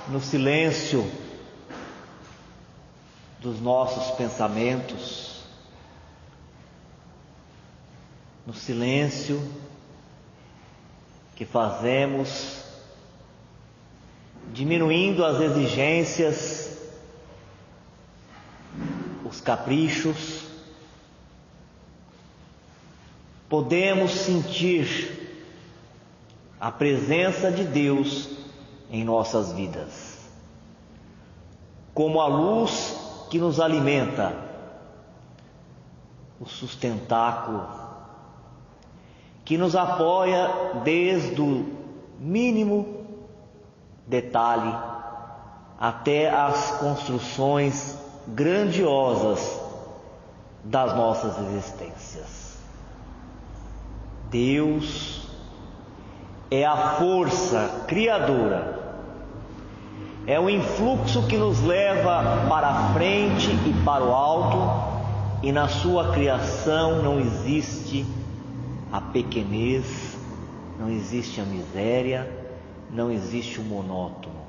no silêncio dos nossos pensamentos, no silêncio que fazemos, diminuindo as exigências, os caprichos, podemos sentir a presença de Deus em nossas vidas, como a luz que nos alimenta, o sustentáculo que nos apoia desde o mínimo detalhe até as construções grandiosas das nossas existências. Deus é a força criadora, é o influxo que nos leva para a frente e para o alto, e na sua criação não existe a pequenez, não existe a miséria, não existe o monótono.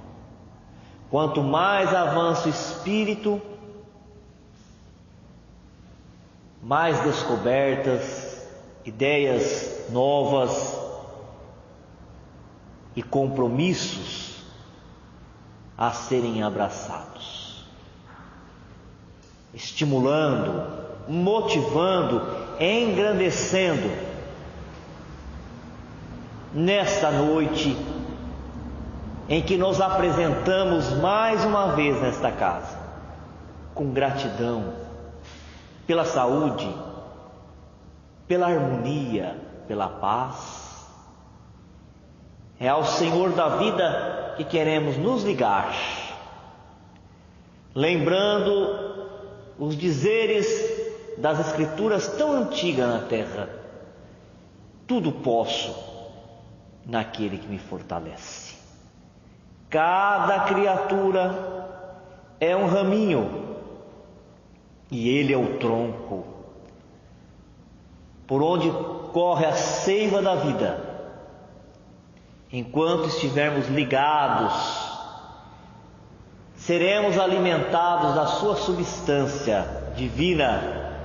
Quanto mais avança o espírito, mais descobertas, ideias novas e compromissos a serem abraçados, estimulando, motivando, engrandecendo. Nesta noite em que nos apresentamos mais uma vez nesta casa, com gratidão pela saúde, pela harmonia, pela paz, é ao Senhor da vida que queremos nos ligar, lembrando os dizeres das Escrituras tão antigas na terra: tudo posso naquele que me fortalece. Cada criatura é um raminho e Ele é o tronco por onde corre a seiva da vida. Enquanto estivermos ligados, seremos alimentados da sua substância divina,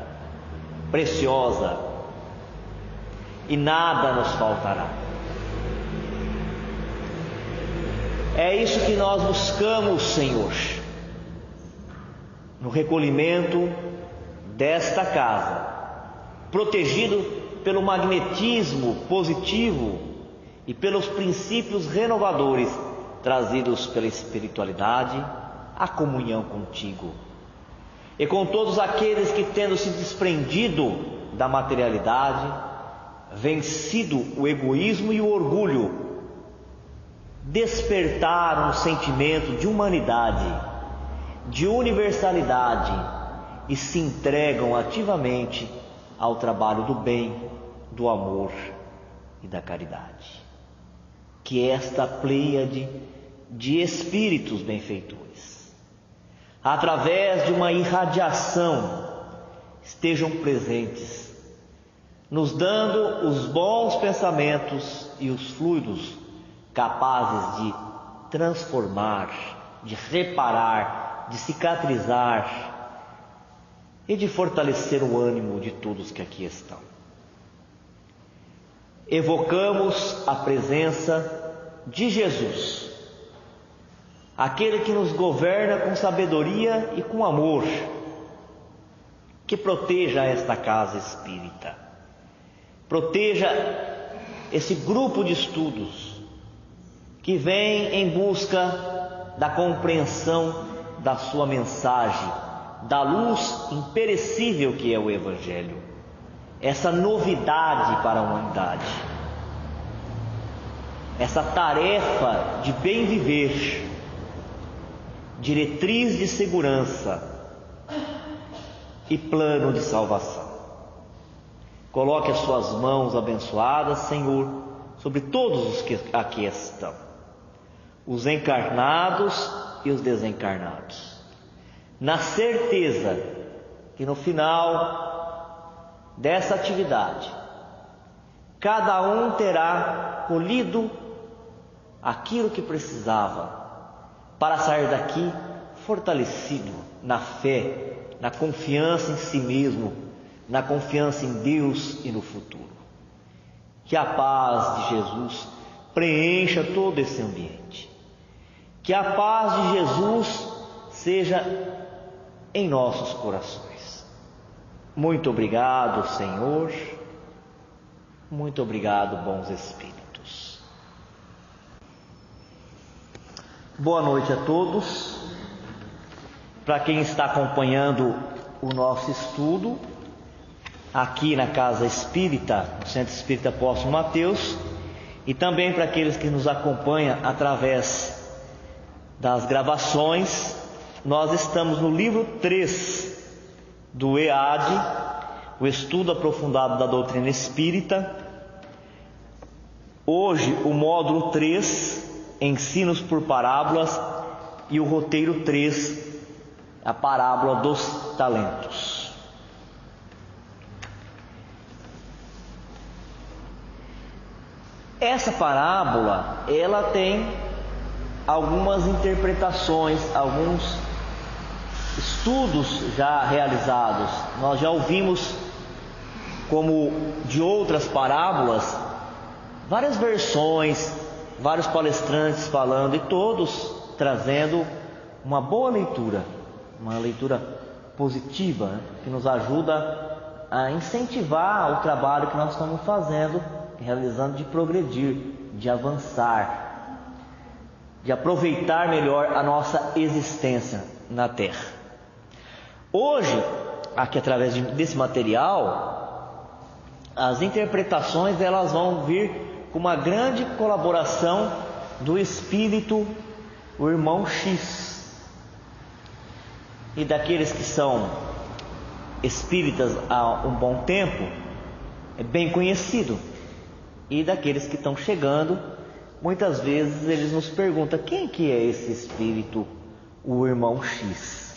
preciosa, e nada nos faltará. É isso que nós buscamos, Senhor, no recolhimento desta casa, protegido pelo magnetismo positivo e pelos princípios renovadores trazidos pela espiritualidade, a comunhão contigo e com todos aqueles que, tendo se desprendido da materialidade, vencido o egoísmo e o orgulho, despertaram um sentimento de humanidade, de universalidade, e se entregam ativamente ao trabalho do bem, do amor e da caridade. Que esta pleiade de espíritos benfeitores, através de uma irradiação, estejam presentes, nos dando os bons pensamentos e os fluidos capazes de transformar, de reparar, de cicatrizar e de fortalecer o ânimo de todos que aqui estão. Evocamos a presença de Jesus, aquele que nos governa com sabedoria e com amor, que proteja esta casa espírita, proteja esse grupo de estudos que vem em busca da compreensão da sua mensagem, da luz imperecível que é o Evangelho, essa novidade para a humanidade, essa tarefa de bem viver, diretriz de segurança e plano de salvação. Coloque as suas mãos abençoadas, Senhor, sobre todos os que aqui estão, os encarnados e os desencarnados, na certeza que no final dessa atividade, cada um terá colhido aquilo que precisava para sair daqui fortalecido na fé, na confiança em si mesmo, na confiança em Deus e no futuro. Que a paz de Jesus preencha todo esse ambiente. Que a paz de Jesus seja em nossos corações. Muito obrigado, Senhor. Muito obrigado, bons Espíritos. Boa noite a todos. Para quem está acompanhando o nosso estudo aqui na Casa Espírita, no Centro Espírita Apóstolo Mateus, e também para aqueles que nos acompanham através das gravações, nós estamos no livro 3 do EAD, o Estudo Aprofundado da Doutrina Espírita. Hoje o módulo 3, Ensinos por Parábolas, e o roteiro 3, a Parábola dos Talentos. Essa parábola, ela tem algumas interpretações, alguns estudos já realizados. Nós já ouvimos, como de outras parábolas, várias versões, vários palestrantes falando, e todos trazendo uma boa leitura, uma leitura positiva, né, que nos ajuda a incentivar o trabalho que nós estamos fazendo, realizando, de progredir, de avançar, de aproveitar melhor a nossa existência na Terra. Hoje, aqui através desse material, as interpretações elas vão vir com uma grande colaboração do Espírito, o irmão X, e daqueles que são espíritas há um bom tempo, é bem conhecido, e daqueles que estão chegando, muitas vezes eles nos perguntam: quem que é esse espírito, o irmão X?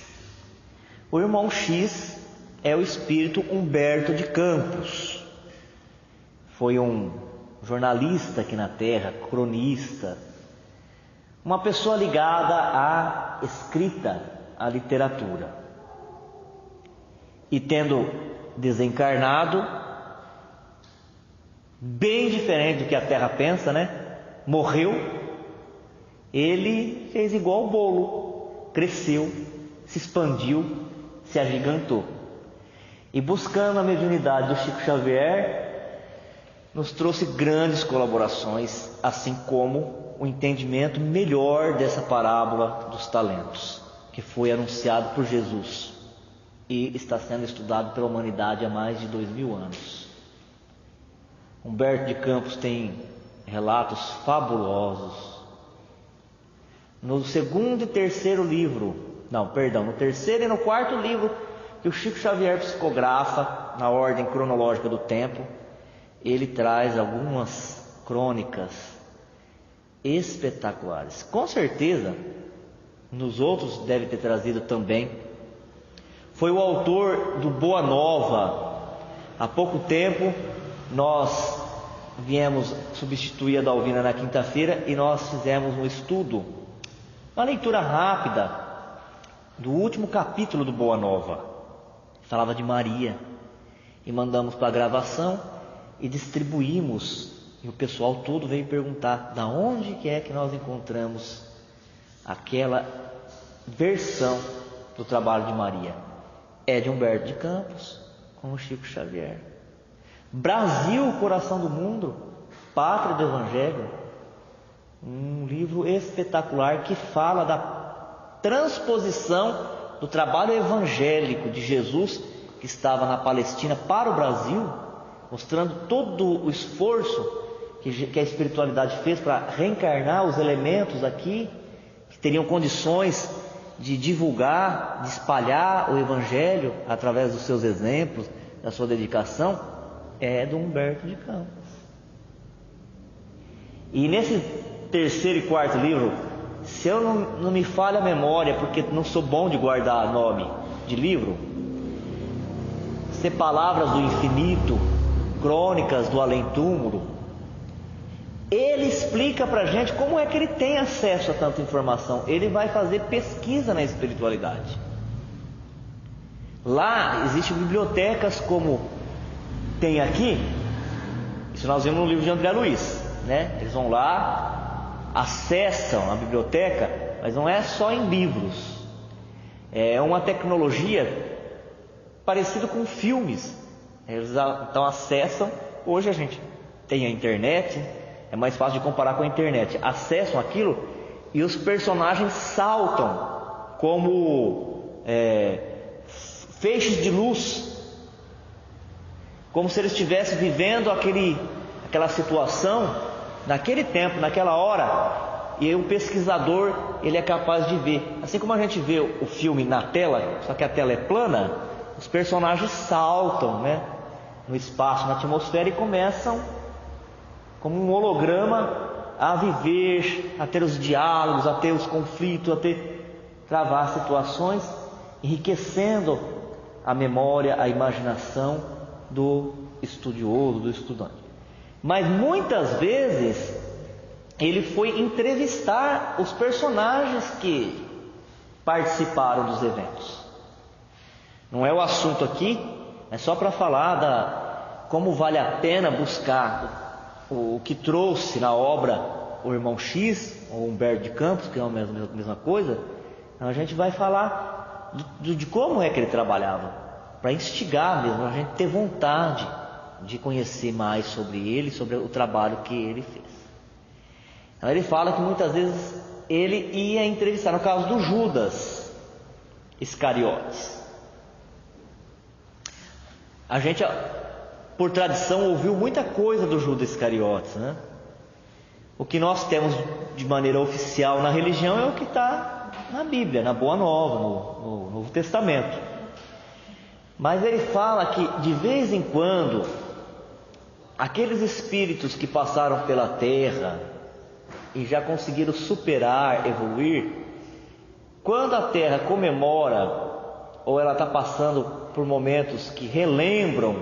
O irmão X é o espírito Humberto de Campos. Foi um jornalista aqui na Terra, cronista, uma pessoa ligada à escrita, à literatura. E tendo desencarnado, bem diferente do que a Terra pensa, né? Morreu, ele fez igual o bolo, cresceu, se expandiu, se agigantou. E buscando a mediunidade do Chico Xavier, nos trouxe grandes colaborações, assim como o entendimento melhor dessa parábola dos talentos, que foi anunciado por Jesus e está sendo estudado pela humanidade há mais de 2000 anos. Humberto de Campos tem relatos fabulosos. No segundo e terceiro livro, no terceiro e no quarto livro que o Chico Xavier psicografa na ordem cronológica do tempo, ele traz algumas crônicas espetaculares. Com certeza, nos outros deve ter trazido também. Foi o autor do Boa Nova. Há pouco tempo nós viemos substituir a Dalvina na quinta-feira e nós fizemos um estudo, uma leitura rápida do último capítulo do Boa Nova. Falava de Maria, e mandamos para a gravação e distribuímos, e o pessoal todo veio perguntar: da onde que é que nós encontramos aquela versão do trabalho de Maria? É de Humberto de Campos com o Chico Xavier. Brasil, Coração do Mundo, Pátria do Evangelho, um livro espetacular que fala da transposição do trabalho evangélico de Jesus, que estava na Palestina, para o Brasil, mostrando todo o esforço que a espiritualidade fez para reencarnar os elementos aqui, que teriam condições de divulgar, de espalhar o Evangelho através dos seus exemplos, da sua dedicação, é do Humberto de Campos. E nesse terceiro e quarto livro, se eu não me falha a memória, porque não sou bom de guardar nome de livro, Palavras do Infinito, Crônicas do Além-Túmulo, ele explica para a gente como é que ele tem acesso a tanta informação. Ele vai fazer pesquisa na espiritualidade. Lá existem bibliotecas como tem aqui. Isso nós vimos no livro de André Luiz, né? Eles vão lá, acessam a biblioteca, mas não é só em livros. É uma tecnologia parecida com filmes. Eles então acessam. Hoje a gente tem a internet, é mais fácil de comparar com a internet. Acessam aquilo e os personagens saltam como feixes de luz, como se eles estivessem vivendo aquela situação naquele tempo, naquela hora. E aí o pesquisador, ele é capaz de ver, assim como a gente vê o filme na tela, só que a tela é plana, os personagens saltam, né, no espaço, na atmosfera, e começam como um holograma a viver, a ter os diálogos, a ter os conflitos, a travar situações, enriquecendo a memória, a imaginação do estudioso, do estudante. Mas muitas vezes ele foi entrevistar os personagens que participaram dos eventos. Não é o assunto aqui, é só para falar como vale a pena buscar o que trouxe na obra o irmão X, ou Humberto de Campos, que é a mesma coisa. Então a gente vai falar de como é que ele trabalhava, para instigar mesmo, a gente ter vontade de conhecer mais sobre ele, sobre o trabalho que ele fez. Então ele fala que muitas vezes ele ia entrevistar, no caso do Judas Iscariotes. A gente, por tradição, ouviu muita coisa do Judas Iscariotes, né? O que nós temos de maneira oficial na religião é o que está na Bíblia, na Boa Nova, no Novo Testamento. Mas ele fala que de vez em quando aqueles espíritos que passaram pela terra e já conseguiram superar, evoluir, quando a terra comemora ou ela está passando por momentos que relembram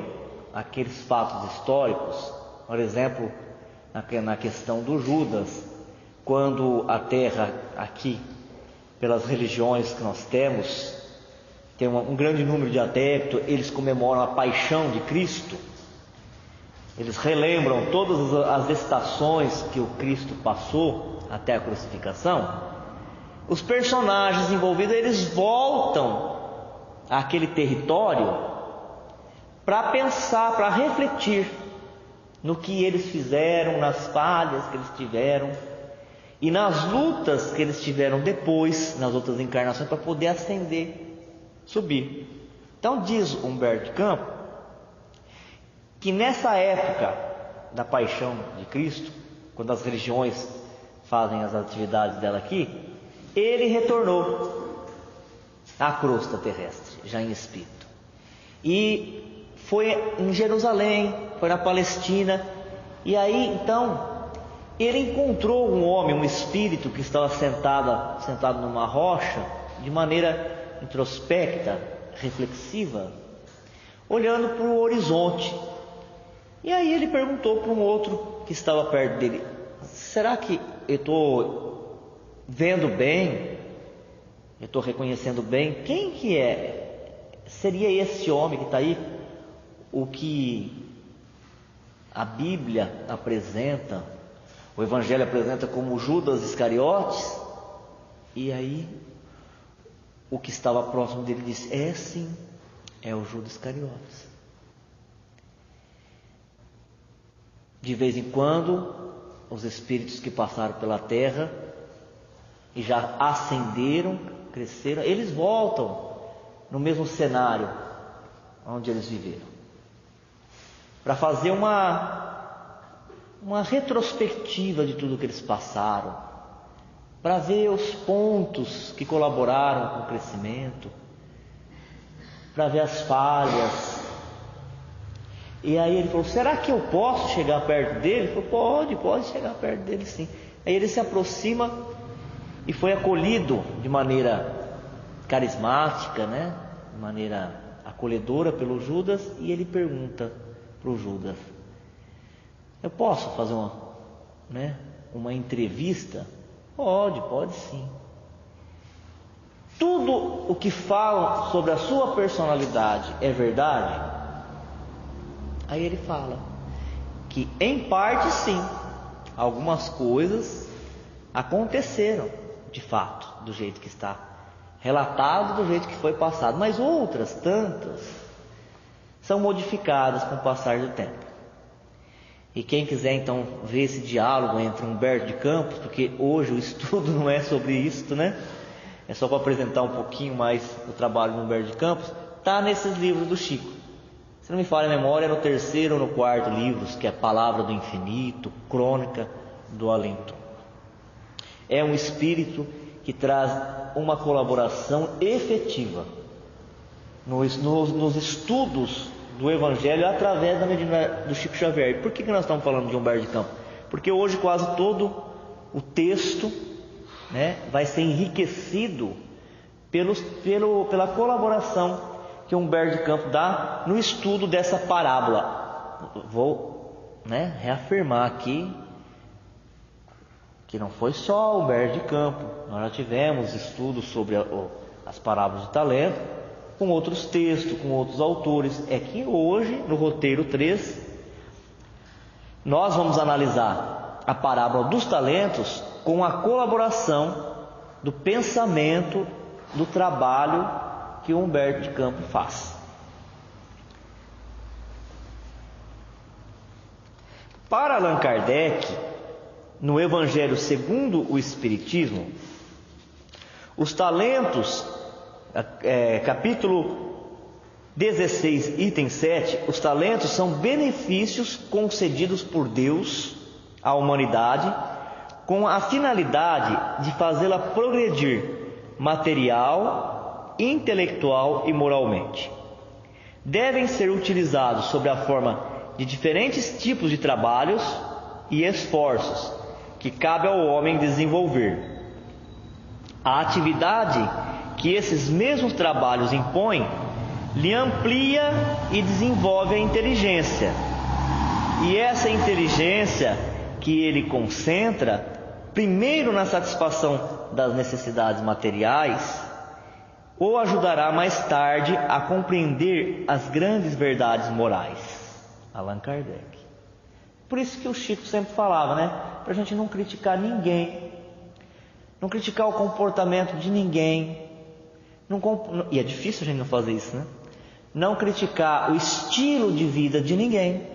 aqueles fatos históricos, por exemplo, na questão do Judas, quando a terra aqui, pelas religiões que nós temos, tem um grande número de adeptos, eles comemoram a paixão de Cristo, eles relembram todas as estações que o Cristo passou até a crucificação. Os personagens envolvidos, eles voltam àquele território para pensar, para refletir no que eles fizeram, nas falhas que eles tiveram e nas lutas que eles tiveram depois, nas outras encarnações, para poder ascender, subir. Então diz Humberto de Campos que nessa época da paixão de Cristo, quando as religiões fazem as atividades dela aqui, ele retornou à crosta terrestre, já em espírito, e foi em Jerusalém, foi na Palestina, e aí então ele encontrou um homem, um espírito que estava sentado numa rocha, de maneira introspecta, reflexiva, olhando para o horizonte. E aí ele perguntou para um outro que estava perto dele: será que eu estou vendo bem? Eu estou reconhecendo bem? Quem que é? Seria esse homem que está aí? O que a Bíblia apresenta, o Evangelho apresenta como Judas Iscariotes? E aí o que estava próximo dele disse: é sim, é o Judas Iscariotes. De vez em quando, os espíritos que passaram pela terra e já ascenderam, cresceram, eles voltam no mesmo cenário onde eles viveram, para fazer uma retrospectiva de tudo que eles passaram, para ver os pontos que colaboraram com o crescimento, para ver as falhas. E aí ele falou: será que eu posso chegar perto dele? Ele falou: pode chegar perto dele sim. Aí ele se aproxima e foi acolhido de maneira carismática, né? De maneira acolhedora pelo Judas, e ele pergunta para o Judas: eu posso fazer né, uma entrevista? Pode sim. Tudo o que falam sobre a sua personalidade é verdade? Aí ele fala que em parte sim, algumas coisas aconteceram de fato, do jeito que está relatado, do jeito que foi passado, mas outras tantas são modificadas com o passar do tempo. E quem quiser então ver esse diálogo entre Humberto de Campos, porque hoje o estudo não é sobre isso, né? É só para apresentar um pouquinho mais o trabalho do Humberto de Campos, está nesses livros do Chico. Se não me falha a memória, é no 3º ou no 4º livros, que é Palavra do Infinito, Crônica do Alento. É um espírito que traz uma colaboração efetiva nos estudos do Evangelho através da mediunidade do Chico Xavier. Por que nós estamos falando de Humberto de Campos? Porque hoje quase todo o texto, né, vai ser enriquecido pela colaboração que Humberto de Campos dá no estudo dessa parábola. Vou, né, reafirmar aqui que não foi só Humberto de Campos. Nós já tivemos estudos sobre as parábolas de talento com outros textos, com outros autores. É que hoje, no roteiro 3, nós vamos analisar a parábola dos talentos com a colaboração do pensamento, do trabalho que Humberto de Campos faz. Para Allan Kardec, no Evangelho segundo o Espiritismo, os talentos, capítulo 16, item 7, os talentos são benefícios concedidos por Deus à humanidade com a finalidade de fazê-la progredir material, intelectual e moralmente. Devem ser utilizados sob a forma de diferentes tipos de trabalhos e esforços que cabe ao homem desenvolver. A atividade que esses mesmos trabalhos impõem lhe amplia e desenvolve a inteligência. E essa inteligência que ele concentra, primeiro na satisfação das necessidades materiais, o ajudará mais tarde a compreender as grandes verdades morais. Allan Kardec. Por isso que o Chico sempre falava, né? Para a gente não criticar ninguém, não criticar o comportamento de ninguém, e é difícil a gente não fazer isso, né? Não criticar o estilo de vida de ninguém,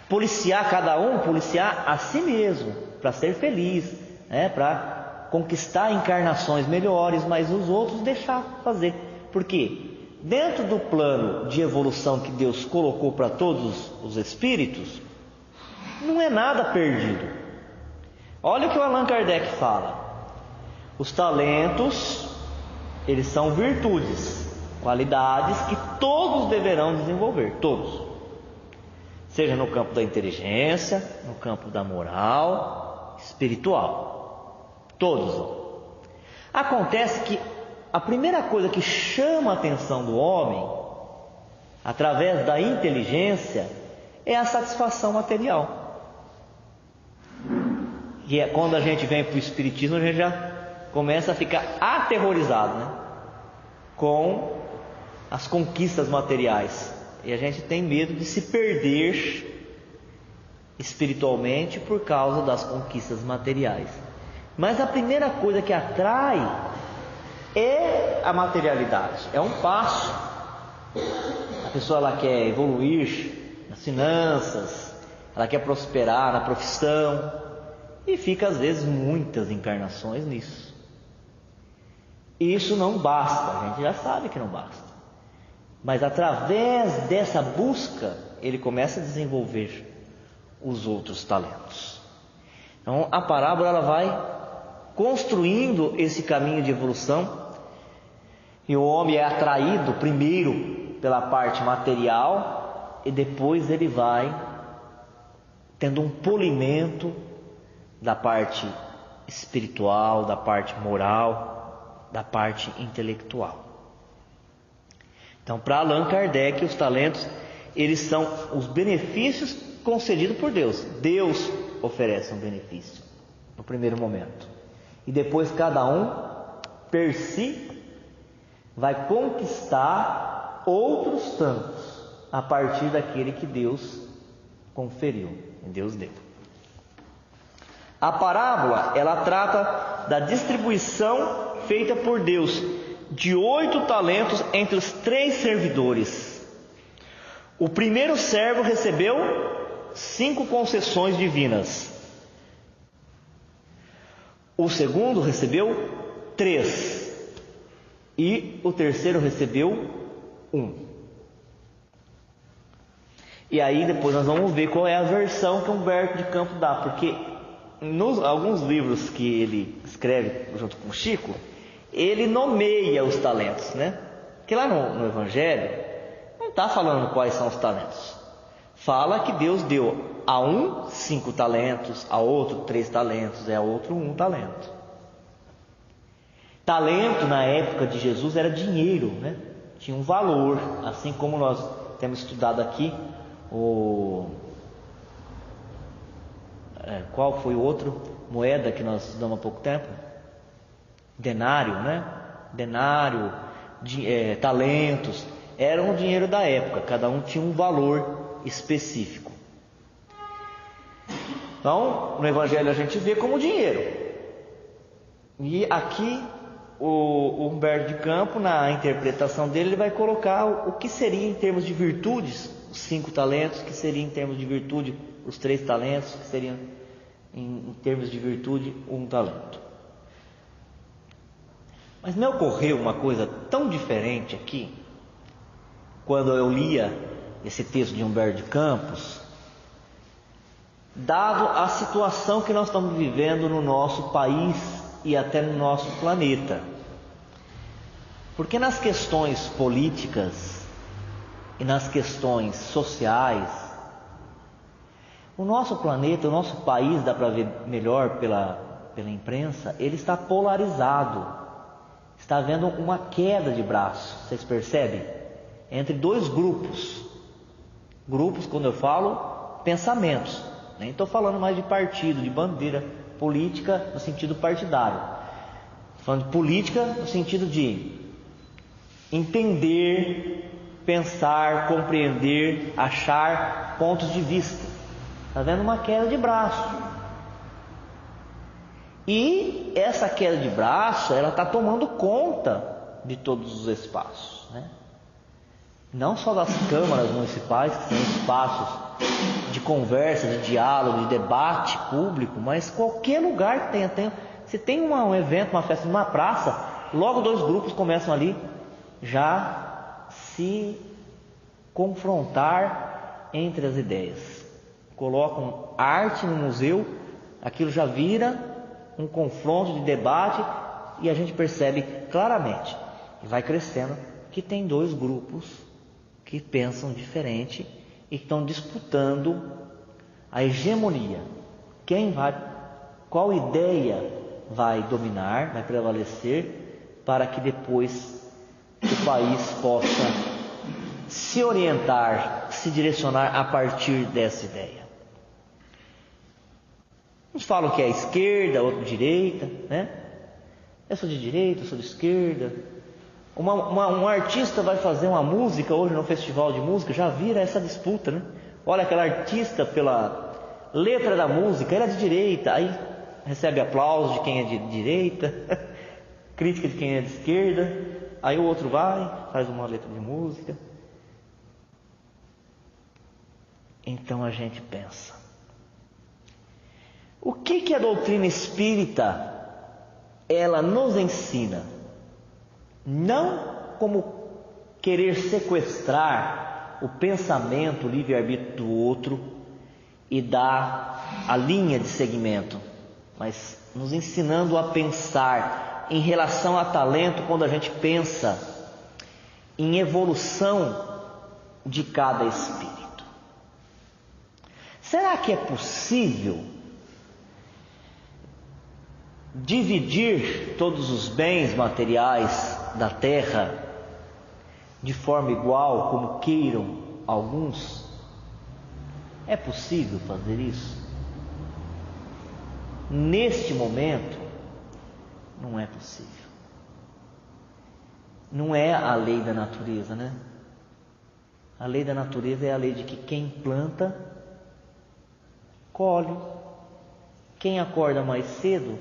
policiar cada um, policiar a si mesmo, para ser feliz, né? Para conquistar encarnações melhores, mas os outros deixar fazer. Por quê? Dentro do plano de evolução que Deus colocou para todos os espíritos, não é nada perdido. Olha o que o Allan Kardec fala. Os talentos, eles são virtudes, qualidades que todos deverão desenvolver, todos. Seja no campo da inteligência, no campo da moral, espiritual. Todos. Acontece que a primeira coisa que chama a atenção do homem, através da inteligência, é a satisfação material. E é quando a gente vem para o Espiritismo, a gente já começa a ficar aterrorizado, né? Com as conquistas materiais. E a gente tem medo de se perder espiritualmente por causa das conquistas materiais. Mas a primeira coisa que atrai é a materialidade, é um passo. A pessoa ela quer evoluir nas finanças, ela quer prosperar na profissão, e fica às vezes muitas encarnações nisso. Isso não basta, a gente já sabe que não basta. Mas através dessa busca, ele começa a desenvolver os outros talentos. Então a parábola ela vai construindo esse caminho de evolução, e o homem é atraído primeiro pela parte material, e depois ele vai tendo um polimento da parte espiritual, da parte moral, da parte intelectual. Então, para Allan Kardec, os talentos, eles são os benefícios concedidos por Deus. Deus oferece um benefício no primeiro momento. E depois cada um, per si, vai conquistar outros tantos a partir daquele que Deus conferiu, e Deus deu. A parábola, ela trata da distribuição feita por Deus de 8 talentos entre os 3 servidores. O primeiro servo recebeu 5 concessões divinas. O segundo recebeu 3. E o terceiro recebeu 1. E aí depois nós vamos ver qual é a versão que Humberto de Campos dá, porque nos alguns livros que ele escreve junto com o Chico, ele nomeia os talentos, né? Porque lá no Evangelho não está falando quais são os talentos. Fala que Deus deu a um 5 talentos, a outro 3 talentos, a outro 1 talento. Talento na época de Jesus era dinheiro, né? Tinha um valor, assim como nós temos estudado aqui qual foi o outro moeda que nós estudamos há pouco tempo? Denário, né? Denário, talentos, eram o dinheiro da época, cada um tinha um valor específico. Então, no Evangelho a gente vê como dinheiro. E aqui o Humberto de Campos, na interpretação dele, ele vai colocar o que seria em termos de virtudes, os 5 talentos, que seria em termos de virtude, os 3 talentos, que seriam em termos de virtude, 1 talento. Mas me ocorreu uma coisa tão diferente aqui, quando eu lia esse texto de Humberto de Campos, dado a situação que nós estamos vivendo no nosso país e até no nosso planeta. Porque nas questões políticas e nas questões sociais, o nosso planeta, o nosso país, dá para ver melhor pela imprensa, ele está polarizado. Está havendo uma queda de braço, vocês percebem? Entre 2 grupos. Grupos, quando eu falo, pensamentos. Nem estou falando mais de partido, de bandeira política no sentido partidário. Estou falando de política no sentido de entender, pensar, compreender, achar pontos de vista. Está havendo uma queda de braço. E essa queda de braço, ela está tomando conta de todos os espaços, né? Não só das câmaras municipais, que são espaços de conversa, de diálogo, de debate público, mas qualquer lugar que tenha. Se tem um evento, uma festa numa praça, logo 2 grupos começam ali já se confrontar entre as ideias. Colocam arte no museu, aquilo já vira um confronto de debate, e a gente percebe claramente, e vai crescendo, que tem 2 grupos que pensam diferente e que estão disputando a hegemonia. Qual ideia vai dominar, vai prevalecer, para que depois o país possa se orientar, se direcionar a partir dessa ideia. Uns falam que é esquerda, outros direita, né? Eu sou de direita, eu sou de esquerda. Um artista vai fazer uma música hoje no festival de música, já vira essa disputa, né? Olha, aquela artista pela letra da música, ela é de direita, aí recebe aplausos de quem é de direita, crítica de quem é de esquerda, aí o outro vai, faz uma letra de música. Então a gente pensa, o que a doutrina espírita ela nos ensina? Não como querer sequestrar o pensamento, o livre-arbítrio do outro e dar a linha de seguimento, mas nos ensinando a pensar em relação a talento, quando a gente pensa em evolução de cada espírito. Será que é possível dividir todos os bens materiais da terra de forma igual, como queiram alguns? É possível fazer isso? neste momento, não é possível. Não é a lei da natureza, né? A lei da natureza é a lei de que quem planta, colhe. Quem acorda mais cedo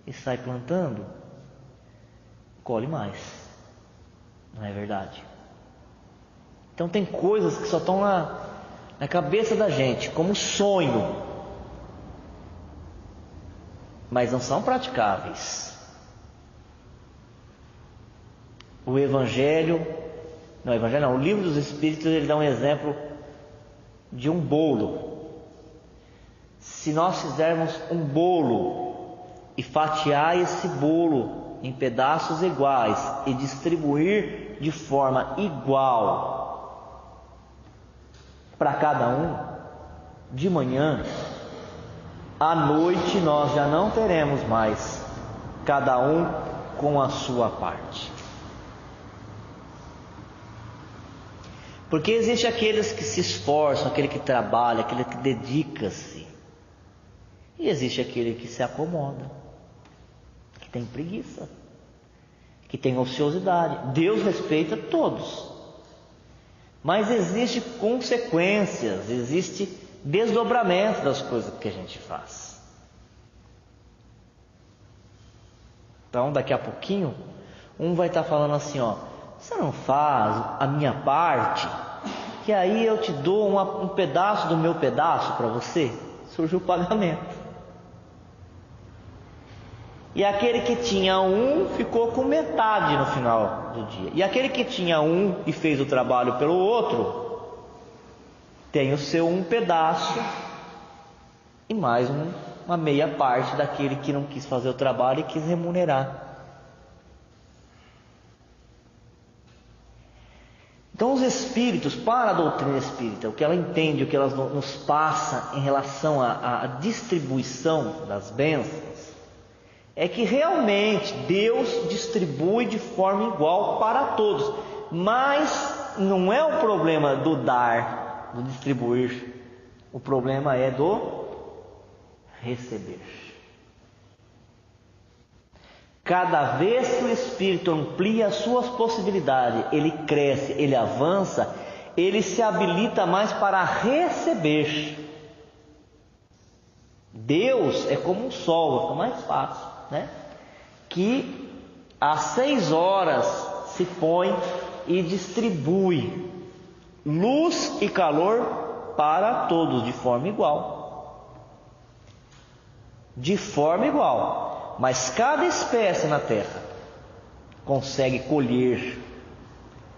e sai plantando, colhe mais. Não é verdade? Então tem coisas que só estão na cabeça da gente, como sonho, mas não são praticáveis. O Livro dos Espíritos, ele dá um exemplo de um bolo. Se nós fizermos um bolo e fatiar esse bolo em pedaços iguais e distribuir de forma igual para cada um, de manhã, à noite nós já não teremos mais, cada um com a sua parte. Porque existe aqueles que se esforçam, aquele que trabalha, aquele que dedica-se. E existe aquele que se acomoda, que tem preguiça, que tem ociosidade. Deus respeita todos. Mas existe consequências, existe desdobramento das coisas que a gente faz. Então, daqui a pouquinho, um vai estar falando assim, ó: você não faz a minha parte, que aí eu te dou um pedaço do meu pedaço para você? Surge o pagamento. E aquele que tinha um ficou com metade no final do dia. E aquele que tinha um e fez o trabalho pelo outro, tem o seu um pedaço e mais uma meia parte daquele que não quis fazer o trabalho e quis remunerar. Então os espíritos, para a doutrina espírita, o que ela entende, o que ela nos passa em relação à distribuição das bênçãos, é que realmente Deus distribui de forma igual para todos. Mas não é o problema do dar, do distribuir. O problema é do receber. Cada vez que o espírito amplia as suas possibilidades, ele cresce, ele avança, ele se habilita mais para receber. Deus é como um sol, fica mais fácil, né? Que às 6 horas se põe e distribui luz e calor para todos de forma igual. De forma igual. Mas cada espécie na Terra consegue colher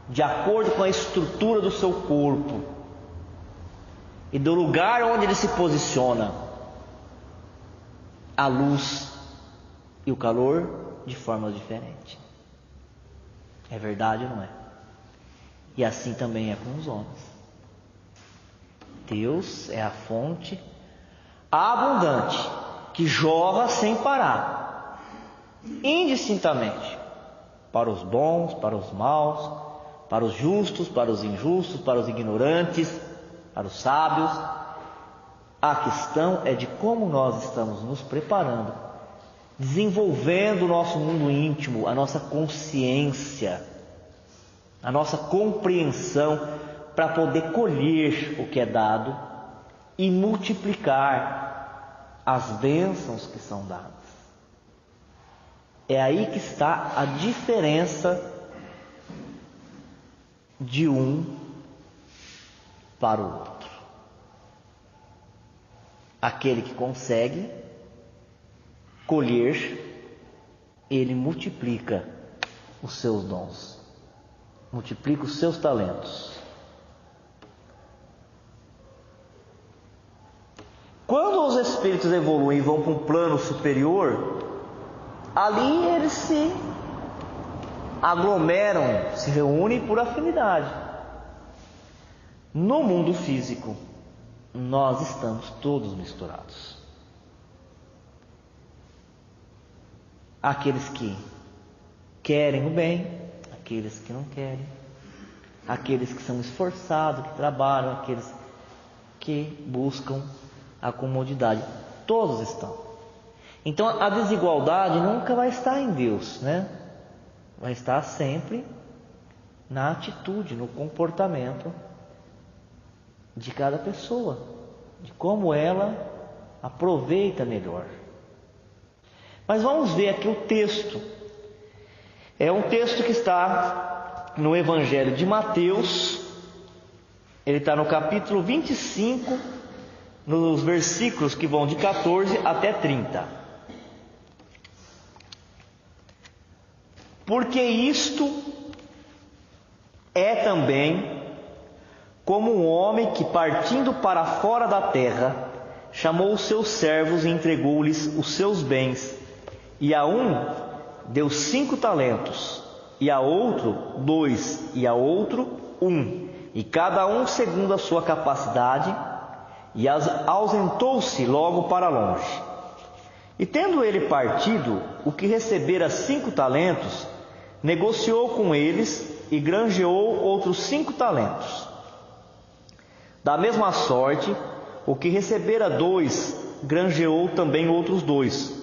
de acordo com a estrutura do seu corpo e do lugar onde ele se posiciona a luz e o calor de forma diferente. É verdade ou não é? E assim também é com os homens. Deus é a fonte abundante que jorra sem parar, indistintamente, para os bons, para os maus, para os justos, para os injustos, para os ignorantes, para os sábios. A questão é de como nós estamos nos preparando, desenvolvendo o nosso mundo íntimo, a nossa consciência, a nossa compreensão, para poder colher o que é dado e multiplicar as bênçãos que são dadas. É aí que está a diferença de um para o outro. Aquele que consegue colher, ele multiplica os seus dons, multiplica os seus talentos. Quando os espíritos evoluem e vão para um plano superior, ali eles se aglomeram, se reúnem por afinidade. No mundo físico, nós estamos todos misturados. Aqueles que querem o bem, aqueles que não querem, aqueles que são esforçados, que trabalham, aqueles que buscam a comodidade. Todos estão. Então a desigualdade nunca vai estar em Deus, né? Vai estar sempre na atitude, no comportamento de cada pessoa, de como ela aproveita melhor. Mas vamos ver aqui o texto. É um texto que está no Evangelho de Mateus. Ele está no capítulo 25, nos versículos que vão de 14 até 30. Porque isto é também como um homem que, partindo para fora da terra, chamou os seus servos e entregou-lhes os seus bens. E a um deu 5 talentos, e a outro 2, e a outro 1, e cada um segundo a sua capacidade, e ausentou-se logo para longe. E tendo ele partido, o que recebera 5 talentos, negociou com eles e granjeou outros 5 talentos. Da mesma sorte, o que recebera 2, granjeou também outros 2.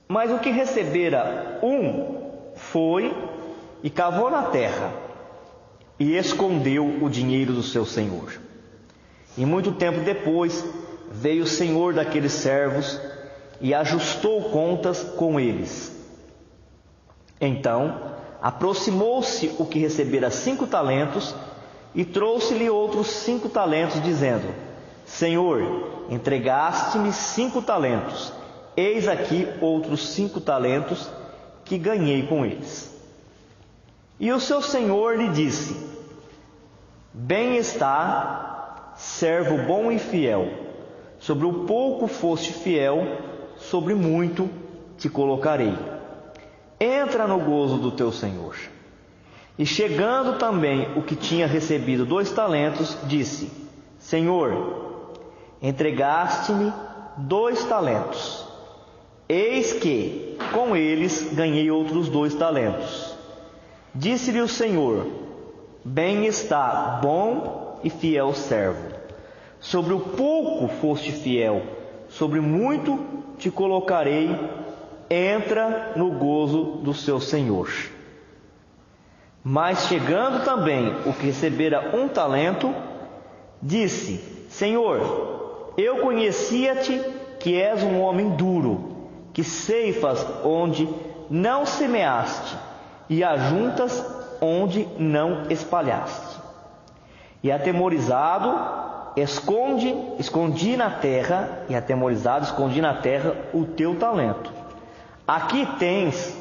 Mas o que recebera 1 foi e cavou na terra e escondeu o dinheiro do seu senhor. E muito tempo depois veio o senhor daqueles servos e ajustou contas com eles. Então aproximou-se o que recebera 5 talentos e trouxe-lhe outros 5 talentos, dizendo: Senhor, entregaste-me 5 talentos. Eis aqui outros 5 talentos que ganhei com eles. E o seu senhor lhe disse: Bem está, servo bom e fiel. Sobre o pouco foste fiel, sobre muito te colocarei. Entra no gozo do teu senhor. E chegando também o que tinha recebido 2 talentos, disse: Senhor, entregaste-me 2 talentos. Eis que com eles ganhei outros 2 talentos. Disse-lhe o Senhor: Bem está, bom e fiel servo. Sobre o pouco foste fiel, sobre muito te colocarei. Entra no gozo do seu Senhor. Mas chegando também o que recebera 1 talento, disse: Senhor, eu conhecia-te que és um homem duro, que ceifas onde não semeaste, e ajuntas onde não espalhaste. E atemorizado, escondi na terra o teu talento. Aqui tens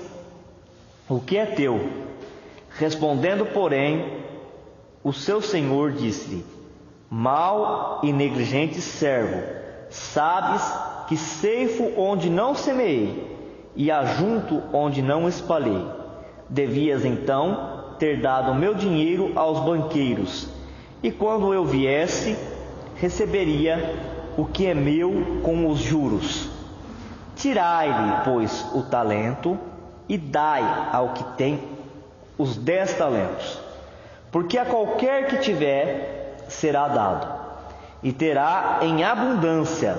o que é teu. Respondendo, porém, o seu senhor disse-lhe: Mau e negligente servo, sabes que ceifo onde não semeei e ajunto onde não espalhei. Devias então ter dado o meu dinheiro aos banqueiros, e quando eu viesse, receberia o que é meu com os juros. Tirai-lhe, pois, o talento e dai ao que tem os 10 talentos. Porque a qualquer que tiver será dado, e terá em abundância,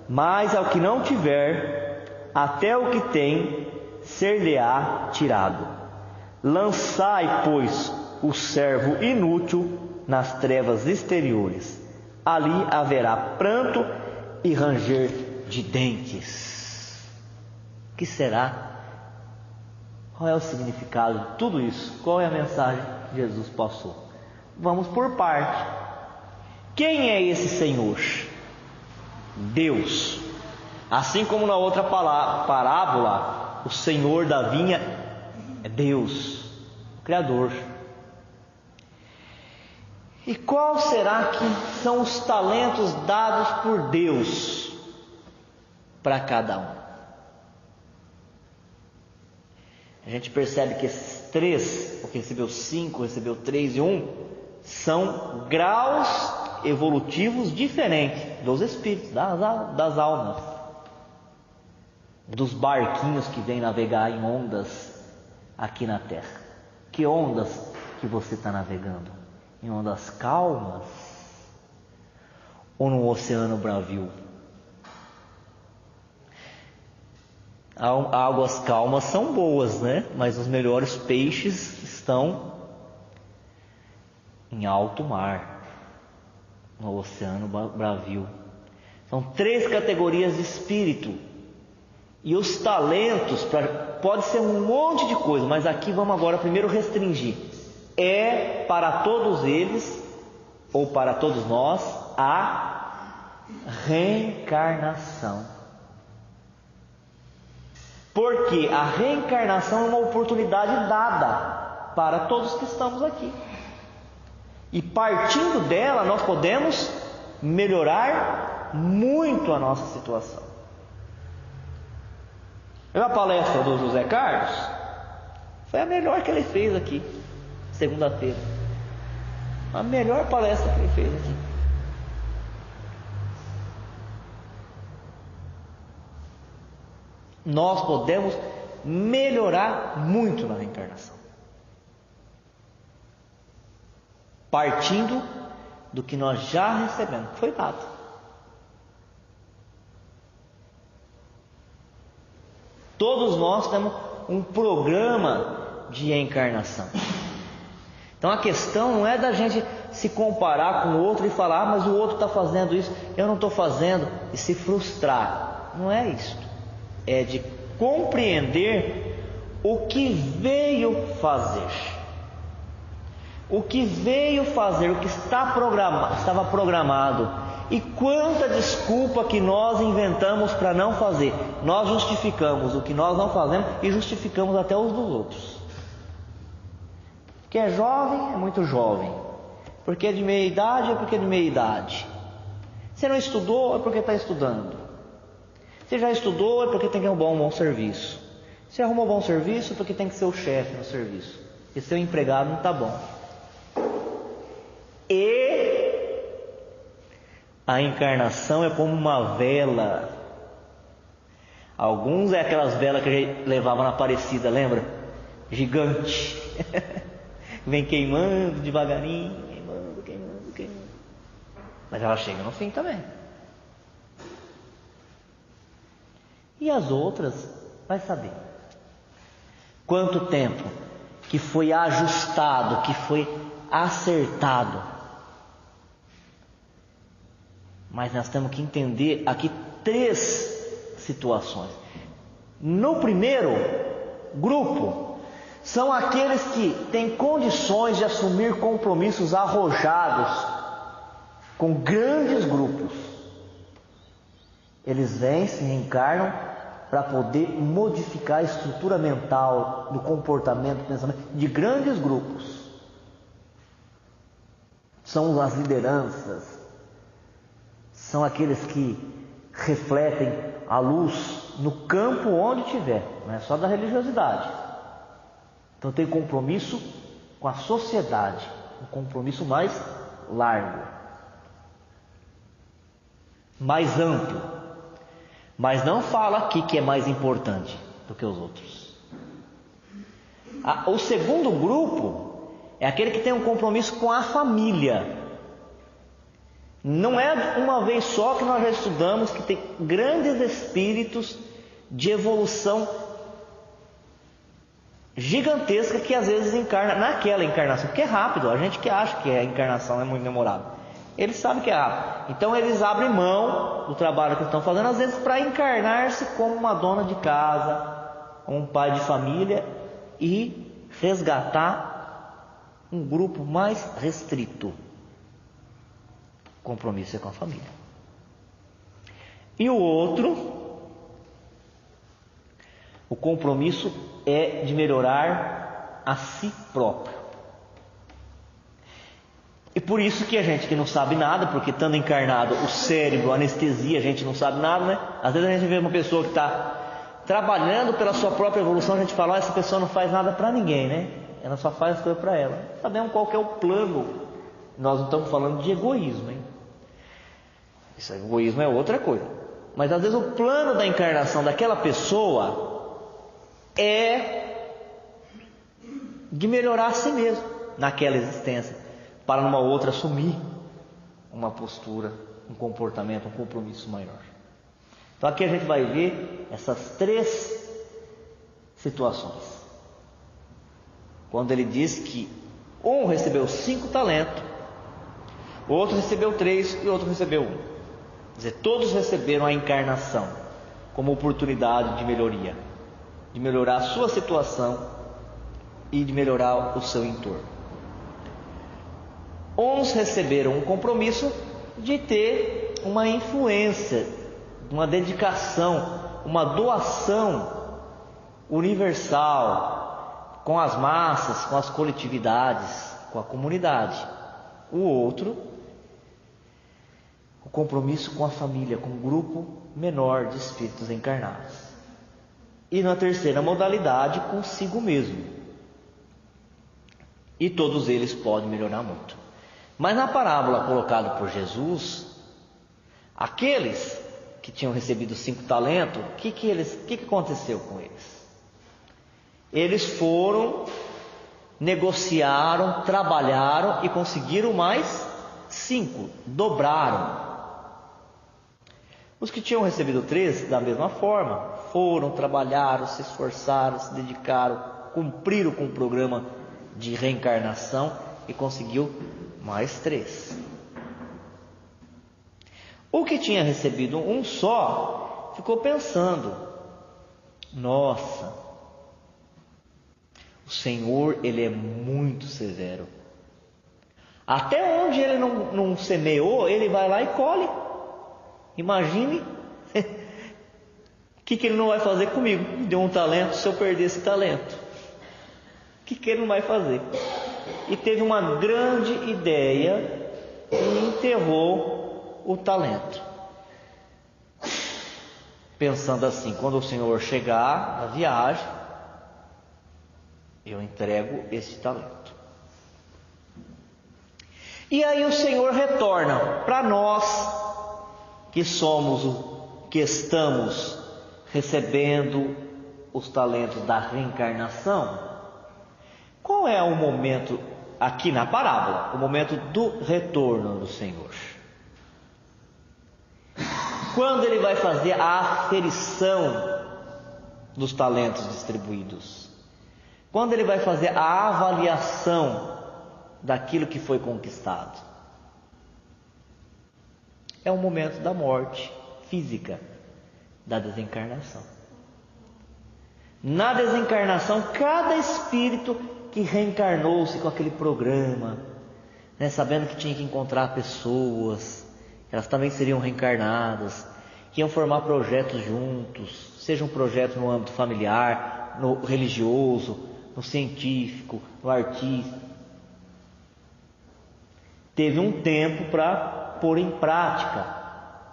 mas ao que não tiver, até o que tem ser-lhe-á tirado. Lançai, pois, o servo inútil nas trevas exteriores. Ali haverá pranto e ranger de dentes. O que será? Qual é o significado de tudo isso? Qual é a mensagem que Jesus passou? Vamos por parte. Quem é esse Senhor? Deus. Assim como na outra parábola, o Senhor da vinha é Deus, o Criador. E qual será que são os talentos dados por Deus para cada um? A gente percebe que esses 3, o que recebeu 5, recebeu 3 e 1, são graus evolutivos diferentes dos espíritos, das almas, dos barquinhos que vêm navegar em ondas aqui na Terra. Que ondas que você está navegando? Em ondas calmas ou no oceano bravio? Águas calmas são boas, né? Mas os melhores peixes estão em alto mar, no oceano bravio. São 3 categorias de espírito. E os talentos, pode ser um monte de coisa, mas aqui vamos agora primeiro restringir. É para todos eles, ou para todos nós, a reencarnação. Porque a reencarnação é uma oportunidade dada para todos que estamos aqui. E partindo dela, nós podemos melhorar muito a nossa situação. A palestra do José Carlos foi a melhor que ele fez aqui, segunda-feira. A melhor palestra que ele fez aqui. Nós podemos melhorar muito na reencarnação, partindo do que nós já recebemos, que foi dado. Todos nós temos um programa de reencarnação. Então a questão não é da gente se comparar com o outro e falar, mas o outro está fazendo isso, eu não estou fazendo, e se frustrar. Não é isso. É de compreender o que veio fazer. O que veio fazer, o que estava programado. E quanta desculpa que nós inventamos para não fazer. Nós justificamos o que nós não fazemos e justificamos até os dos outros. Porque é jovem, é muito jovem. Porque é de meia idade, é porque é de meia idade. Você não estudou, é porque está estudando. Você já estudou, é porque tem que arrumar um bom serviço. Se arrumou um bom serviço, é porque tem que ser o chefe no serviço. E seu empregado não está bom. E a encarnação é como uma vela. Alguns é aquelas velas que a gente levava na Aparecida, lembra? Gigante. Vem queimando devagarinho, queimando. Mas ela chega no fim também. E as outras, vai saber. Quanto tempo que foi ajustado, que foi acertado. Mas nós temos que entender aqui 3 situações. No primeiro grupo, são aqueles que têm condições de assumir compromissos arrojados com grandes grupos. Eles vêm, se reencarnam para poder modificar a estrutura mental, do comportamento, do pensamento de grandes grupos. São as lideranças, são aqueles que refletem a luz no campo onde estiver, não é só da religiosidade. Então tem compromisso com a sociedade, um compromisso mais largo, mais amplo. Mas não fala aqui que é mais importante do que os outros. O segundo grupo é aquele que tem um compromisso com a família. Não é uma vez só que nós já estudamos que tem grandes espíritos de evolução gigantesca que às vezes encarna naquela encarnação, porque é rápido. A gente que acha que a encarnação é muito demorada, eles sabem que é rápido. Então eles abrem mão do trabalho que estão fazendo, às vezes para encarnar-se como uma dona de casa, um pai de família, e resgatar um grupo mais restrito. O compromisso é com a família. E o outro, o compromisso é de melhorar a si próprio. E por isso que a gente que não sabe nada, porque estando encarnado o cérebro, a anestesia, a gente não sabe nada, né? Às vezes a gente vê uma pessoa que está trabalhando pela sua própria evolução, a gente fala, essa pessoa não faz nada para ninguém, né? Ela só faz as coisas para ela. Sabemos qual que é o plano. Nós não estamos falando de egoísmo, hein? Isso egoísmo é outra coisa. Mas às vezes o plano da encarnação daquela pessoa é de melhorar a si mesmo naquela existência, para numa outra assumir uma postura, um comportamento, um compromisso maior. Então aqui a gente vai ver essas 3 situações. Quando ele diz que um recebeu 5 talentos, o outro recebeu 3 e o outro recebeu 1. Quer dizer, todos receberam a encarnação como oportunidade de melhoria, de melhorar a sua situação e de melhorar o seu entorno. Uns receberam um compromisso de ter uma influência, uma dedicação, uma doação universal com as massas, com as coletividades, com a comunidade. O outro, o compromisso com a família, com um grupo menor de espíritos encarnados. E na terceira modalidade, consigo mesmo. E todos eles podem melhorar muito. Mas na parábola colocada por Jesus, aqueles que tinham recebido 5 talentos, o que aconteceu com eles? Eles foram, negociaram, trabalharam e conseguiram mais 5, dobraram. Os que tinham recebido 3, da mesma forma, foram, trabalharam, se esforçaram, se dedicaram, cumpriram com o programa de reencarnação e conseguiu mais 3. O que tinha recebido um só, ficou pensando: nossa, o Senhor, Ele é muito severo. Até onde Ele não semeou, Ele vai lá e colhe. Imagine o que Ele não vai fazer comigo. Me deu um talento, se eu perder esse talento, o que Ele não vai fazer? E teve uma grande ideia e enterrou o talento, pensando assim: quando o Senhor chegar na viagem, eu entrego esse talento. E aí o Senhor retorna para nós que estamos recebendo os talentos da reencarnação. Qual é o momento aqui na parábola? O momento do retorno do Senhor. Quando Ele vai fazer a aferição dos talentos distribuídos. Quando Ele vai fazer a avaliação daquilo que foi conquistado. É o momento da morte física, da desencarnação. Na desencarnação, cada espírito que reencarnou-se com aquele programa, sabendo que tinha que encontrar pessoas, elas também seriam reencarnadas, que iam formar projetos juntos, seja um projeto no âmbito familiar, no religioso, no científico, no artístico. Teve um tempo para pôr em prática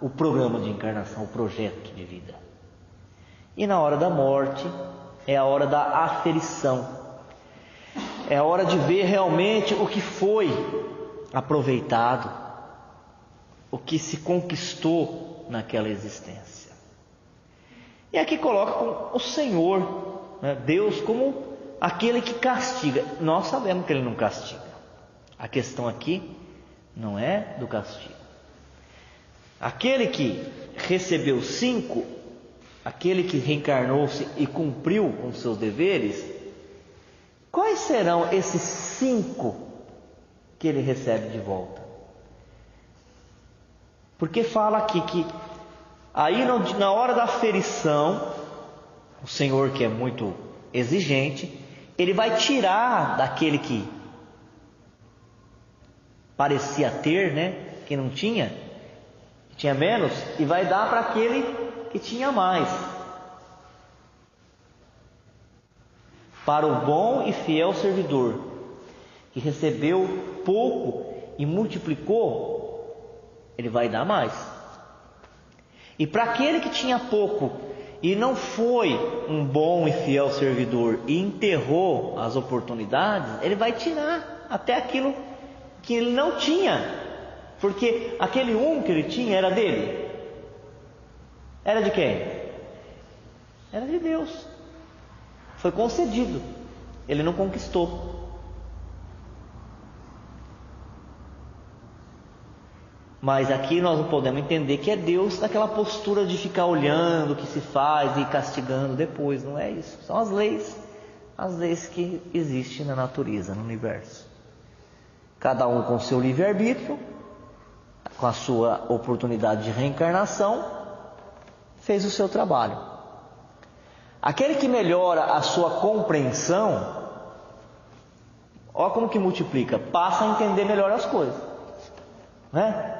o programa de encarnação, o projeto de vida. E na hora da morte é a hora da aferição. É a hora de ver realmente o que foi aproveitado, o que se conquistou naquela existência. E aqui coloca o Senhor, Deus, como aquele que castiga. Nós sabemos que Ele não castiga. A questão aqui não é do castigo. Aquele que recebeu 5, aquele que reencarnou-se e cumpriu com seus deveres, quais serão esses 5 que ele recebe de volta? Porque fala aqui que aí na hora da aferição, o Senhor, que é muito exigente, Ele vai tirar daquele que parecia ter, que não tinha, que tinha menos, e vai dar para aquele que tinha mais. Para o bom e fiel servidor, que recebeu pouco e multiplicou, Ele vai dar mais. E para aquele que tinha pouco e não foi um bom e fiel servidor e enterrou as oportunidades, Ele vai tirar até aquilo que ele não tinha, porque aquele que ele tinha era dele. Era de quem? Era de Deus. Foi concedido, ele não conquistou. Mas aqui nós não podemos entender que é Deus naquela postura de ficar olhando o que se faz e castigando depois. Não é isso. São as leis que existem na natureza, no universo. Cada um com seu livre-arbítrio, com a sua oportunidade de reencarnação, fez o seu trabalho. Aquele que melhora a sua compreensão, olha como que multiplica, passa a entender melhor as coisas, né?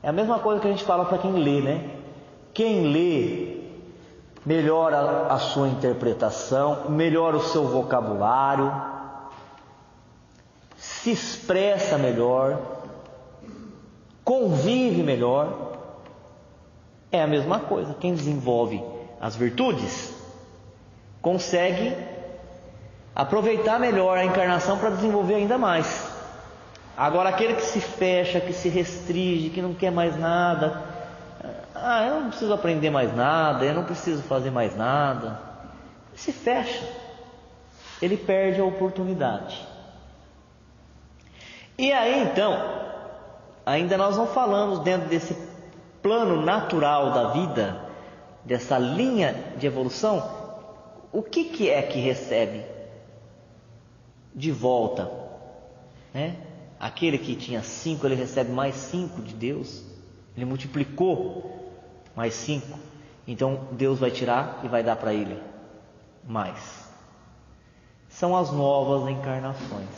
É a mesma coisa que a gente fala para quem lê, né? Quem lê melhora a sua interpretação, melhora o seu vocabulário, se expressa melhor, convive melhor. É a mesma coisa. Quem desenvolve as virtudes consegue aproveitar melhor a encarnação para desenvolver ainda mais. Agora, aquele que se fecha, que se restringe, que não quer mais nada, eu não preciso aprender mais nada, eu não preciso fazer mais nada, ele se fecha, ele perde a oportunidade. E aí então, ainda nós não falamos dentro desse plano natural da vida, dessa linha de evolução, o que é que recebe de volta, né? Aquele que tinha 5, ele recebe mais 5 de Deus, ele multiplicou mais 5, então Deus vai tirar e vai dar para ele mais. São as novas encarnações,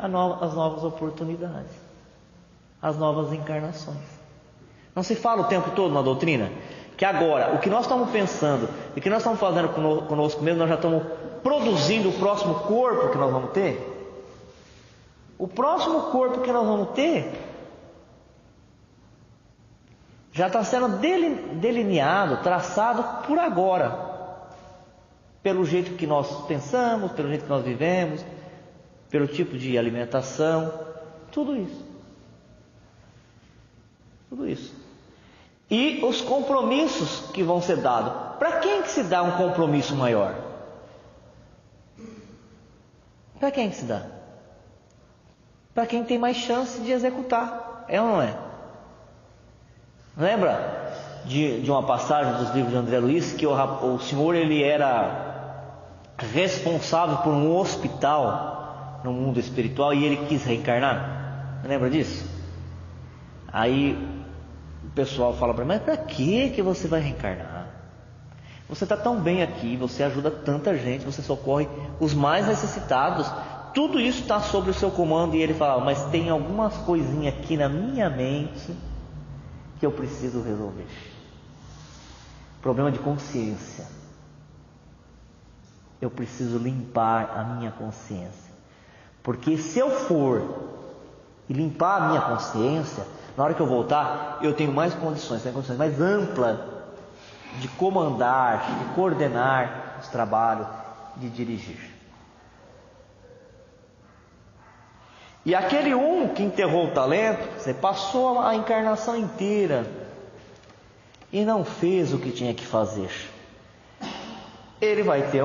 as novas oportunidades, as novas encarnações. Não se fala o tempo todo na doutrina que agora, o que nós estamos pensando, o que nós estamos fazendo conosco mesmo, nós já estamos produzindo o próximo corpo que nós vamos ter? O próximo corpo que nós vamos ter já está sendo delineado, traçado por agora, pelo jeito que nós pensamos, pelo jeito que nós vivemos, pelo tipo de alimentação, tudo isso. Tudo isso. E os compromissos que vão ser dados. Para quem que se dá um compromisso maior? Para quem que se dá? Para quem tem mais chance de executar. É ou não é? Lembra de uma passagem dos livros de André Luiz que o senhor ele era responsável por um hospital no mundo espiritual e ele quis reencarnar? Lembra disso? Aí o pessoal fala para mim, mas para que você vai reencarnar? Você está tão bem aqui, você ajuda tanta gente, você socorre os mais necessitados, tudo isso está sob o seu comando. E ele fala, mas tem algumas coisinhas aqui na minha mente que eu preciso resolver. Problema de consciência. Eu preciso limpar a minha consciência, porque se eu for e limpar a minha consciência, na hora que eu voltar, eu tenho mais condições, tenho condições mais amplas de comandar, de coordenar os trabalhos, de dirigir. E aquele que enterrou o talento, você passou a encarnação inteira e não fez o que tinha que fazer, ele vai ter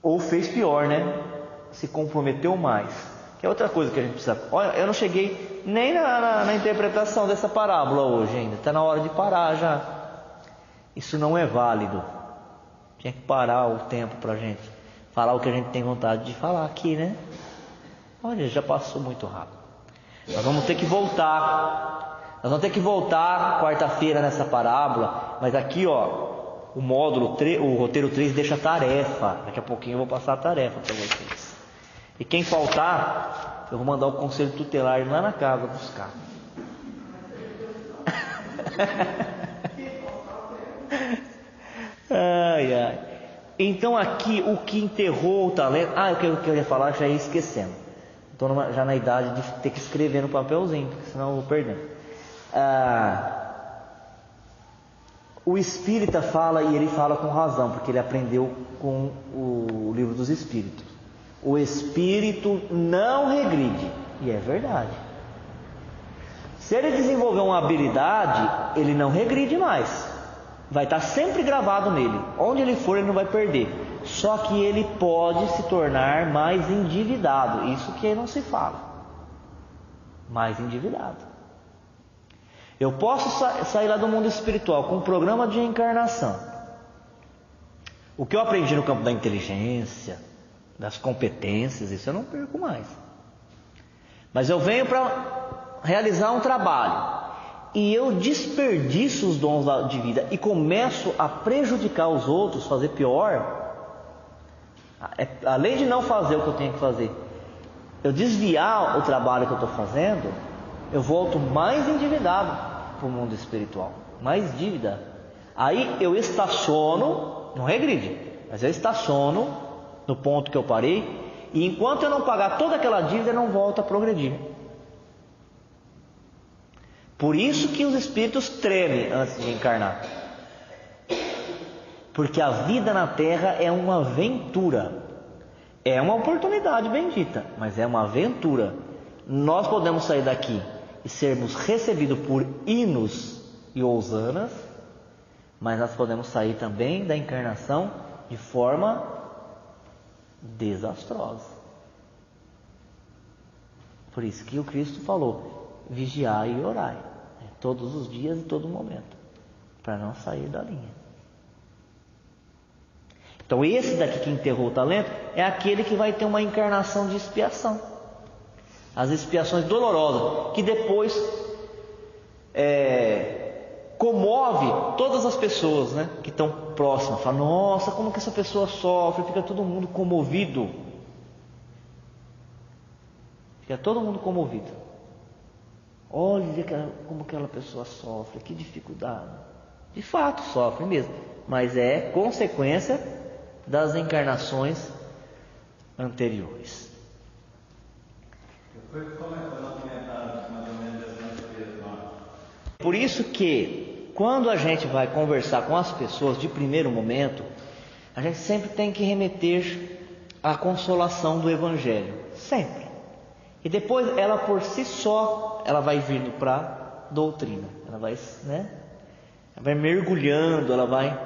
ou fez pior, né? Se comprometeu mais. Que é outra coisa que a gente precisa. Olha, eu não cheguei nem na interpretação dessa parábola hoje ainda. Está na hora de parar já. Isso não é válido. Tinha que parar o tempo para a gente falar o que a gente tem vontade de falar aqui, né? Olha, já passou muito rápido. Nós vamos ter que voltar. Nós vamos ter que voltar quarta-feira nessa parábola. Mas aqui, o módulo 3, o roteiro 3 deixa tarefa. Daqui a pouquinho eu vou passar a tarefa para vocês. E quem faltar, eu vou mandar o conselho tutelar lá na casa buscar. Ai, ai. Então aqui, o que enterrou o talento... o que eu ia falar, já ia esquecendo. Estou já na idade de ter que escrever no papelzinho, porque senão eu vou perdendo. O espírita fala, e ele fala com razão, porque ele aprendeu com o livro dos espíritos. O espírito não regride, e é verdade. Se ele desenvolver uma habilidade, ele não regride mais, vai estar sempre gravado nele. Onde ele for, ele não vai perder. só que ele pode se tornar mais endividado. Isso que não se fala. Mais endividado. Eu posso sair lá do mundo espiritual com um programa de reencarnação. O que eu aprendi no campo da inteligência, das competências, isso eu não perco mais. Mas eu venho para realizar um trabalho e eu desperdiço os dons de vida e começo a prejudicar os outros, fazer pior. Além de não fazer o que eu tenho que fazer, eu desviar o trabalho que eu estou fazendo, eu volto mais endividado para o mundo espiritual, mais dívida. Aí eu estaciono, não regride, mas eu estaciono no ponto que eu parei, e enquanto eu não pagar toda aquela dívida, eu não volto a progredir. Por isso que os espíritos tremem antes de encarnar, porque a vida na Terra é uma aventura, é uma oportunidade bendita, mas é uma aventura. Nós podemos sair daqui e sermos recebidos por hinos e hossanas, mas nós podemos sair também da encarnação de forma desastrosa. Por isso que o Cristo falou: vigiai e orai, todos os dias e todo momento, para não sair da linha. Então esse daqui que enterrou o talento é aquele que vai ter uma encarnação de expiação. As expiações dolorosas, que depois comove todas as pessoas, né, que estão próximas. Fala: nossa, como que essa pessoa sofre. Fica todo mundo comovido. Fica todo mundo comovido. Olha como aquela pessoa sofre, que dificuldade. De fato sofre mesmo, mas é consequência das encarnações anteriores. Por isso que quando a gente vai conversar com as pessoas de primeiro momento, a gente sempre tem que remeter à consolação do Evangelho, sempre. E depois ela por si só, ela vai vindo para a doutrina, ela vai, ela vai mergulhando, ela vai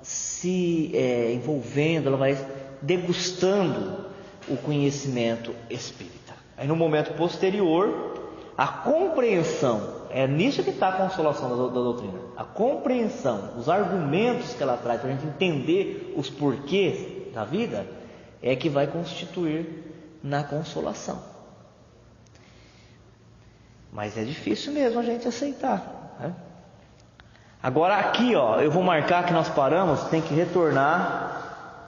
se envolvendo, ela vai degustando o conhecimento espírita. Aí no momento posterior, a compreensão, é nisso que está a consolação da doutrina, a compreensão, os argumentos que ela traz para a gente entender os porquês da vida, é que vai constituir na consolação. Mas é difícil mesmo a gente aceitar, né? Agora aqui, eu vou marcar que nós paramos, tem que retornar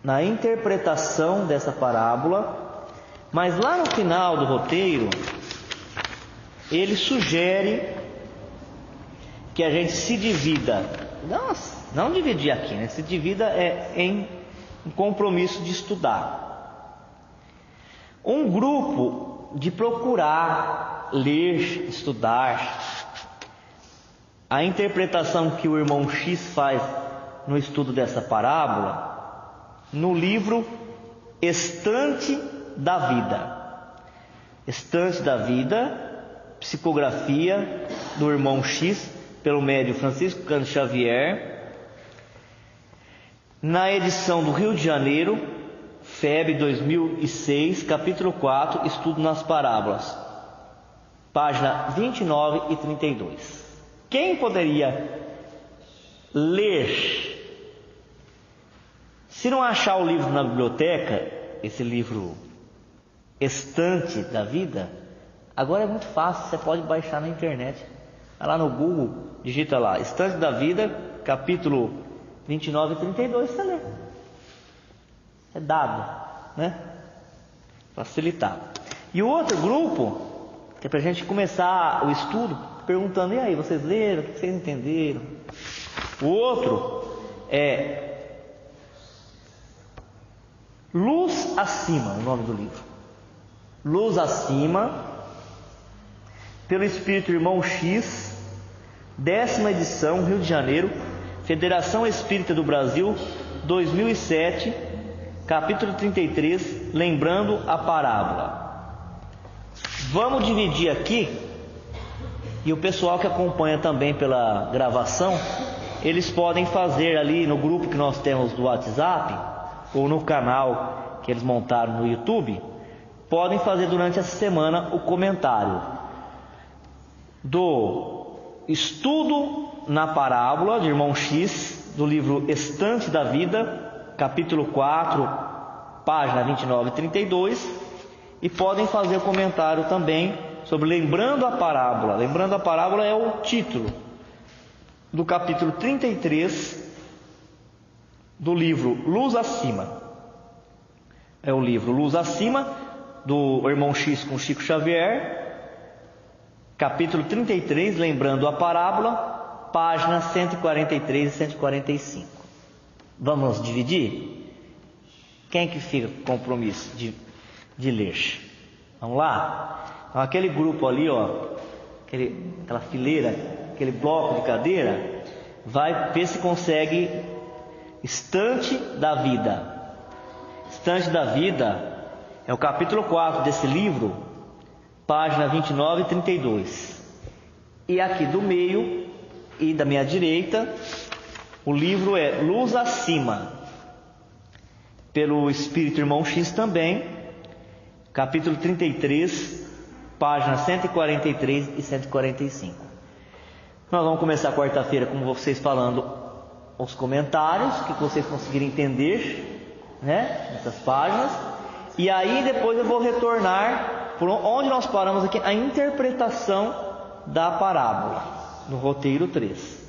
na interpretação dessa parábola, mas lá no final do roteiro, ele sugere que a gente se divida, não dividir aqui, né? Se divida em um compromisso de estudar. Um grupo de procurar ler, estudar a interpretação que o irmão X faz no estudo dessa parábola no livro Estante da Vida. Estante da Vida, psicografia do irmão X pelo médium Francisco Cândido Xavier, na edição do Rio de Janeiro, FEB 2006, capítulo 4, Estudo nas Parábolas, página 29 e 32. Quem poderia ler? Se não achar o livro na biblioteca, esse livro Estante da Vida, agora é muito fácil, você pode baixar na internet. Vai lá no Google, digita lá, Estante da Vida, capítulo 29 e 32, você lê. É dado, né? Facilitado. E o outro grupo, que é para a gente começar o estudo perguntando: e aí, vocês leram? O que vocês entenderam? O outro é Luz Acima, o nome do livro. Luz Acima, pelo Espírito Irmão X, 10ª edição, Rio de Janeiro, Federação Espírita do Brasil, 2007, capítulo 33, lembrando a parábola. Vamos dividir aqui, e o pessoal que acompanha também pela gravação, eles podem fazer ali no grupo que nós temos do WhatsApp, ou no canal que eles montaram no YouTube, podem fazer durante essa semana o comentário do estudo na parábola de Irmão X, do livro Estante da Vida, capítulo 4, página 29 e 32, e podem fazer o comentário também sobre Lembrando a Parábola. Lembrando a Parábola é o título do capítulo 33 do livro Luz Acima. É o livro Luz Acima, do Irmão X com Chico Xavier, capítulo 33, Lembrando a Parábola, páginas 143 e 145. Vamos dividir? Quem que fica com o compromisso de ler? Vamos lá? Então, aquele grupo ali, ó, aquela fileira, aquele bloco de cadeira, vai ver se consegue Estante da Vida. Estante da Vida é o capítulo 4 desse livro, página 29 e 32. E aqui do meio e da minha direita, o livro é Luz Acima, pelo Espírito Irmão X também, capítulo 33, páginas 143 e 145. Nós vamos começar quarta-feira com vocês falando os comentários, que vocês conseguirem entender, né, nessas páginas. E aí depois eu vou retornar por onde nós paramos aqui, a interpretação da parábola, no roteiro 3.